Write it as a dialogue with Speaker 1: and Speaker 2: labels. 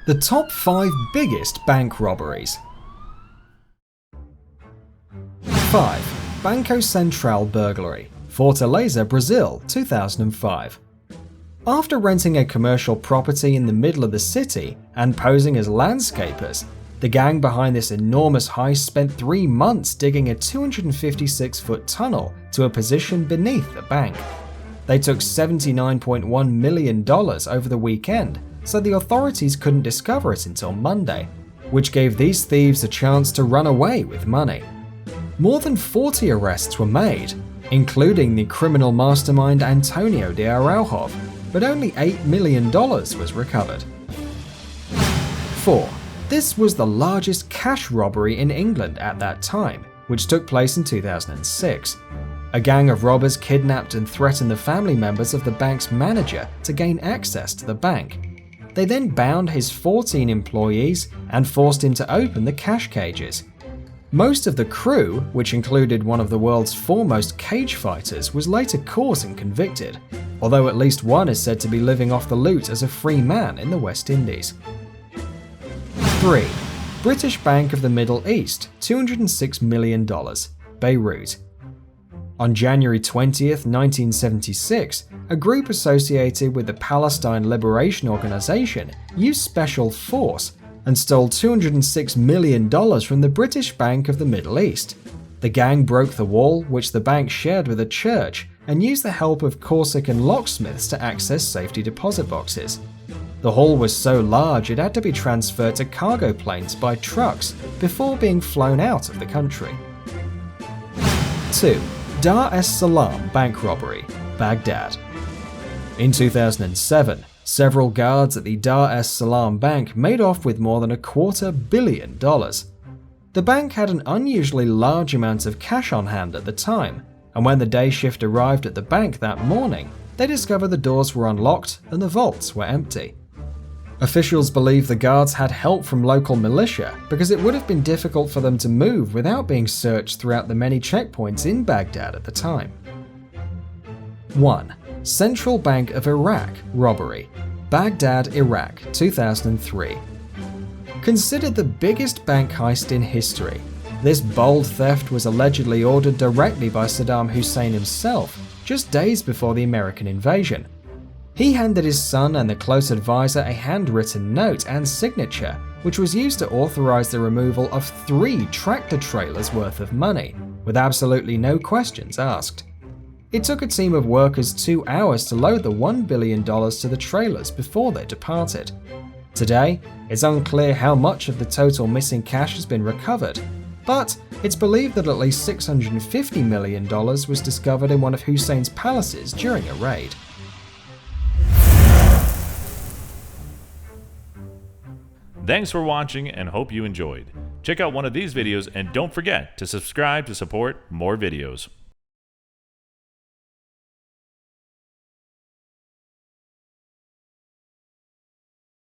Speaker 1: The top 5 biggest bank robberies. 5. Banco Central burglary, Fortaleza, Brazil, 2005. After renting a commercial property in the middle of the city and posing as landscapers, the gang behind this enormous heist spent 3 months digging a 256-foot tunnel to a position beneath the bank. They took $79.1 million over the weekend, so the authorities couldn't discover it until Monday, which gave these thieves a chance to run away with money. More than 40 arrests were made, including the criminal mastermind Antonio de Araujo, but only $8 million was recovered. 4. This was the largest cash robbery in England at that time, which took place in 2006. A gang of robbers kidnapped and threatened the family members of the bank's manager to gain access to the bank. They then bound his 14 employees and forced him to open the cash cages. Most of the crew, which included one of the world's foremost cage fighters, was later caught and convicted, although at least one is said to be living off the loot as a free man in the West Indies. 3. British Bank of the Middle East, $206 million, Beirut. On January 20th, 1976, a group associated with the Palestine Liberation Organization used special force and stole $206 million from the British Bank of the Middle East. The gang broke the wall, which the bank shared with a church, and used the help of Corsican locksmiths to access safety deposit boxes. The haul was so large it had to be transferred to cargo planes by trucks before being flown out of the country. 2. Dar es Salaam bank robbery, Baghdad. In 2007, several guards at the Dar es Salaam bank made off with more than $250 million. The bank had an unusually large amount of cash on hand at the time, and when the day shift arrived at the bank that morning, they discovered the doors were unlocked and the vaults were empty. Officials believe the guards had help from local militia because it would have been difficult for them to move without being searched throughout the many checkpoints in Baghdad at the time. 1. Central Bank of Iraq robbery, Baghdad, Iraq, 2003. Considered the biggest bank heist in history, this bold theft was allegedly ordered directly by Saddam Hussein himself just days before the American invasion. He handed his son and the close advisor a handwritten note and signature, which was used to authorize the removal of 3 tractor trailers worth of money, with absolutely no questions asked. It took a team of workers 2 hours to load the $1 billion to the trailers before they departed. Today, it's unclear how much of the total missing cash has been recovered, but it's believed that at least $650 million was discovered in one of Hussein's palaces during a raid.
Speaker 2: Thanks for watching and hope you enjoyed. Check out one of these videos and don't forget to subscribe to support more videos.